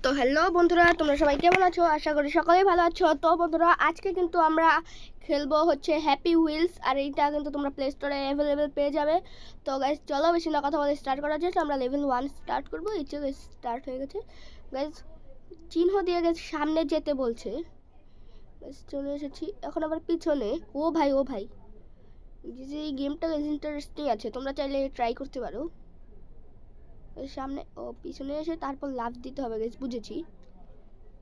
তো হ্যালো বন্ধুরা, তোমরা সবাই কেমন আছো? আশা করি সকলেই ভালো আছো। তো বন্ধুরা, আজকে কিন্তু আমরা খেলবো হচ্ছে হ্যাপি হুইলস, আর এইটা কিন্তু তোমরা প্লে স্টোরে অ্যাভেলেবেল পেয়ে যাবে। তো গাইজ চলো বেশি না কথা বলে স্টার্ট করা যায়। আমরা লেভেল 1 স্টার্ট করবো। এই যে স্টার্ট হয়ে গেছে গাইজ, চিহ্ন দিয়ে গেছে, সামনে যেতে বলছে। চলে এসেছি, এখন আবার পিছনে। ও ভাই ও ভাই, যে এই গেমটা ইন্টারেস্টিং আছে, তোমরা চাইলে ট্রাই করতে পারো। সামনে ও পিছনে এসে তারপর লাফ দিতে হবে গাইজ, বুঝেছি।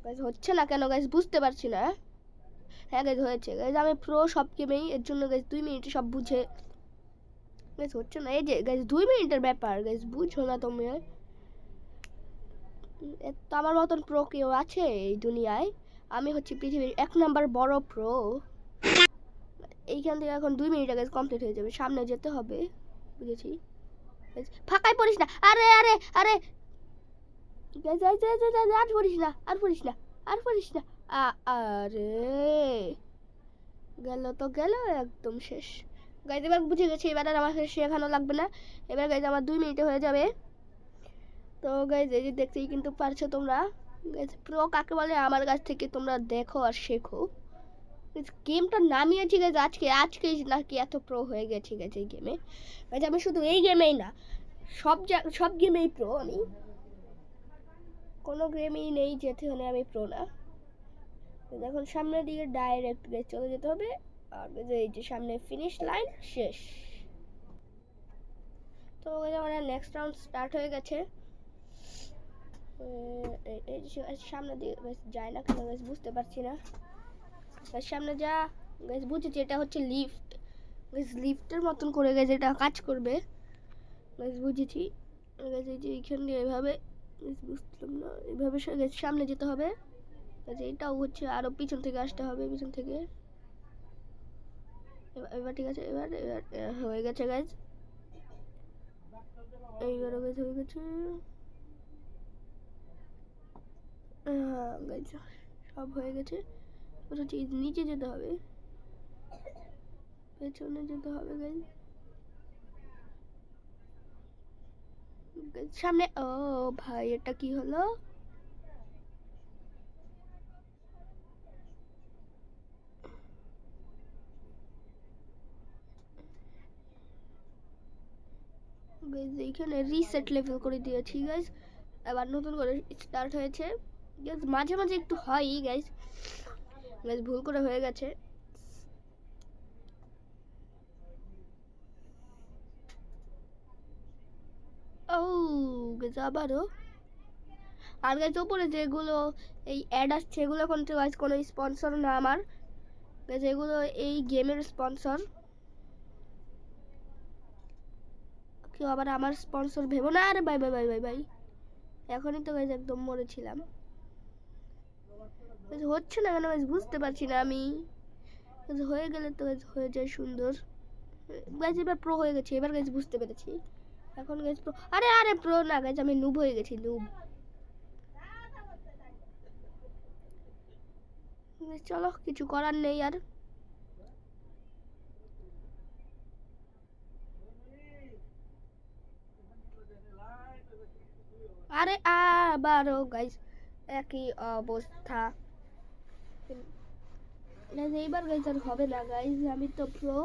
গাইজ হচ্ছে না কেন গাইজ, বুঝতে পারছি না। হ্যাঁ গাইজ হয়েছে গাইজ, আমি প্রো সব গেমেই, এর জন্য গাইজ 2 মিনিটে সব বুঝে। গাইজ হচ্ছে না, এই যে গাইজ 2 মিনিটের ব্যাপার গাইজ, বুঝো না তুমি? তো আমার মতন প্রো কেউ আছে এই দুনিয়ায়? আমি হচ্ছে পৃথিবীর 1 নাম্বার বড় প্রো। এইখান থেকে এখন 2 মিনিটে গাইজ কমপ্লিট হয়ে যাবে, সামনে যেতে হবে, বুঝেছি। ফাঁকায় পড়িস না, আরে আরে আরে গাইজ, আর পড়িস না, আর পড়িস না, আর পড়িস না। আরে গেল তো গেল, একদম শেষ গাইজ। এবার বুঝে গেছি, এবার আর আমার শেখানো লাগবে না। এবার গাইজ আমার 2 মিনিটে হয়ে যাবে। তো গাইজ এই যে দেখতেই কিন্তু পারছো তোমরা গাইজ, প্রো কাকে বলে আমার কাছ থেকে তোমরা দেখো আর শেখো। গেমটা নামিয়েছি গাইজ আজকেই নাকি এত প্রো হয়ে গেছি গাইজ এই গেমে। গাইজ আমি শুধু এই গেমেই না, সব গেমেই প্রো আমি। কোনো গেমেই নেই যেখানে আমি প্রো না। এখন সামনের দিকে ডাইরেক্ট গাইজ চলে যেতে হবে। আর এই যে সামনে ফিনিশ লাইন, শেষ। তো আমার নেক্সট রাউন্ড স্টার্ট হয়ে গেছে। এই যে সামনে দিয়ে যায় না কেন গাইজ, বুঝতে পারছি না। সামনে যা গাইজ, বুঝেছি এটা হচ্ছে লিফট গাইজ, লিফটের মতন করে গেছে, এটা কাজ করবে গাইজ, বুঝেছি গাইজ। এই যে এইখান দিয়ে এভাবে বুঝলাম না, এভাবে সামনে যেতে হবে গাইজ। এটাও হচ্ছে আরো পিছন থেকে আসতে হবে, পিছন থেকে। এবার ঠিক আছে, এবার হয়ে গেছে গাইজ, এইবারও গাইজ হয়ে গেছে। গাইজ সব হয়ে গেছে, হচ্ছে নিচে যেতে হবে, পেছনে যেতে হবে গাইজ, সামনে। ও ভাই, এটা কি হলো? গাইজ এইখানে রিসেট লেভেল করে দিয়েছি গাইজ, আবার নতুন করে স্টার্ট হয়েছে গাইজ। মাঝে মাঝে একটু হয়ই গাইজ, গাইজ ভুল করে হয়ে গেছে। ও গাইজ আবারও। আর গাইজ ওপরে যেগুলো এই অ্যাড আসছে, এগুলো কিন্তু গাইজ কোনো স্পন্সর না আমার গাইজ, এগুলো এই গেমের স্পন্সর। কেউ আবার আমার স্পন্সর ভেবো না। আরে bye bye bye bye bye, এখনই তো গাইজ একদম মরেছিলাম। হচ্ছে না কেন গাইজ, বুঝতে পারছি না আমি। হয়ে গেলে তো হয়ে যায় সুন্দর গাইজ। এবার প্রো হয়ে গেছে, এবার গাইজ বুঝতে পেরেছি। এখন গাইজ প্রো, আরে আরে প্রো না গাইজ, আমি নুব হয়ে গেছি, নুব। চলো কিছু করার নেই আর। আরে আবারও গাইজ একই অবস্থা। এইবার গাইজ আর হবে না গাইজ, আমি তো প্রো,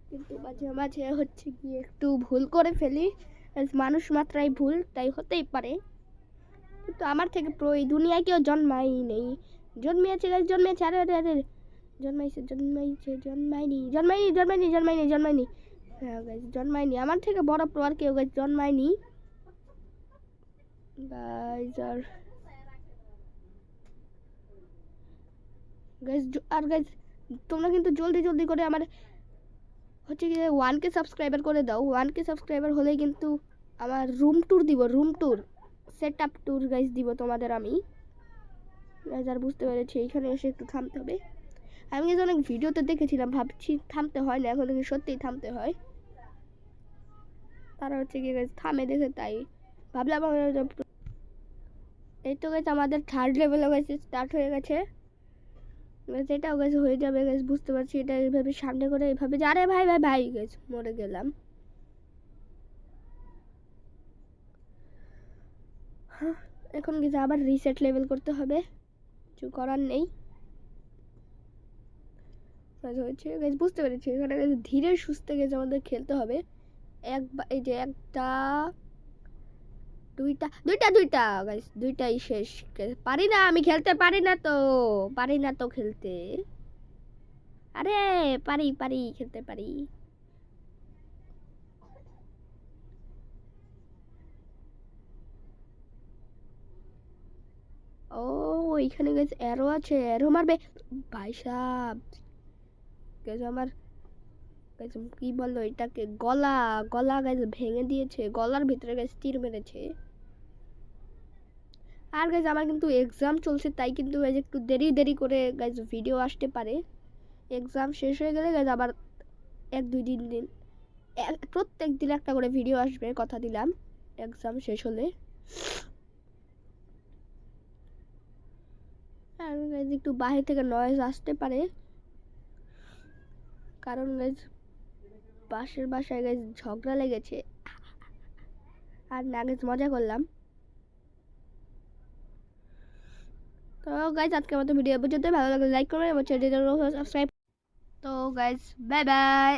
কিন্তু মাঝে মাঝে হচ্ছে কি একটু ভুল করে ফেলি। মানুষ মাত্রাই ভুল, তাই হতেই পারে। কিন্তু আমার থেকে প্রো এই দুনিয়ায় কেউ জন্মাই নেই। জন্মিয়েছে গাইজ, জন্মেছে, আরে আরে আরে জন্মাইছে জন্মাইছে, জন্মায়নি জন্মায়নি জন্মায়নি জন্মায়নি জন্মায়নি। হ্যাঁ গাইজ জন্মায়নি, আমার থেকে বড় প্রো আর কেউ গাইজ জন্মায়নি গাইজ। আর গাইজ তোমরা কিন্তু জলদি জলদি করে আমার হচ্ছে কি 1K সাবস্ক্রাইবার করে দাও। 1K সাবস্ক্রাইবার হলেই কিন্তু আমার রুম ট্যুর দিব, room tour, set up tour guys দিব তোমাদের আমি। গাইজ আর বুঝতে পেরেছি এইখানে এসে একটু থামতে হবে। আমি কিন্তু অনেক ভিডিওতে দেখেছিলাম, ভাবছি থামতে হয় না, এখন থেকে সত্যিই থামতে হয়। তারা হচ্ছে কি গাইজ থামে দেখে, তাই ভাবলাম। এই তো গাইজ আমাদের থার্ড লেভেলে গাইজ স্টার্ট হয়ে গেছে। এটাও গাছ হয়ে যাবে গাছ, বুঝতে পারছি। এটা এইভাবে সামনে করে এইভাবে, আরে ভাই ভাই ভাই গাছ মরে গেলাম। এখন গেছে আবার রিসেট লেভেল করতে হবে, কিছু করার নেই। হয়েছে গাইজ, বুঝতে পেরেছি এখানে ধীরে সুস্থে গেছে আমাদের খেলতে হবে। এই যে একটা দুইটা দুইটা দুইটা গাইজ, দুইটাই শেষ। পারি না আমি খেলতে, পারি না তো খেলতে। আরে পারি পারি খেলতে পারি। ও এখানে গেছে অ্যারো আছে, অ্যারো মারবে ভাই সাহেব। গেছে আমার গেছে কি বললো এটাকে, গলা গলা গেছে ভেঙে দিয়েছে, গলার ভিতরে গেছে তীর মেরেছে। আর গাইজ আমার কিন্তু এক্সাম চলছে, তাই কিন্তু গাইজ একটু দেরি দেরি করে গাইজ ভিডিও আসতে পারে। এক্সাম শেষ হয়ে গেলে গাইজ আবার 1-2 দিন প্রত্যেক দিন একটা করে ভিডিও আসবে, কথা দিলাম এক্সাম শেষ হলে। আর গাইজ একটু বাইরে থেকে নয়েজ আসতে পারে, কারণ গাইজ পাশের বাসায় গাইজ ঝগড়া লেগেছে। আর না গাইজ মজা করলাম। তো গাইজ আজকে আমাদের ভিডিও পর্যন্ত, ভালো লাগলে লাইক করবেন এবং চ্যানেলটি সাবস্ক্রাইব। তো গাইজ বাই বাই।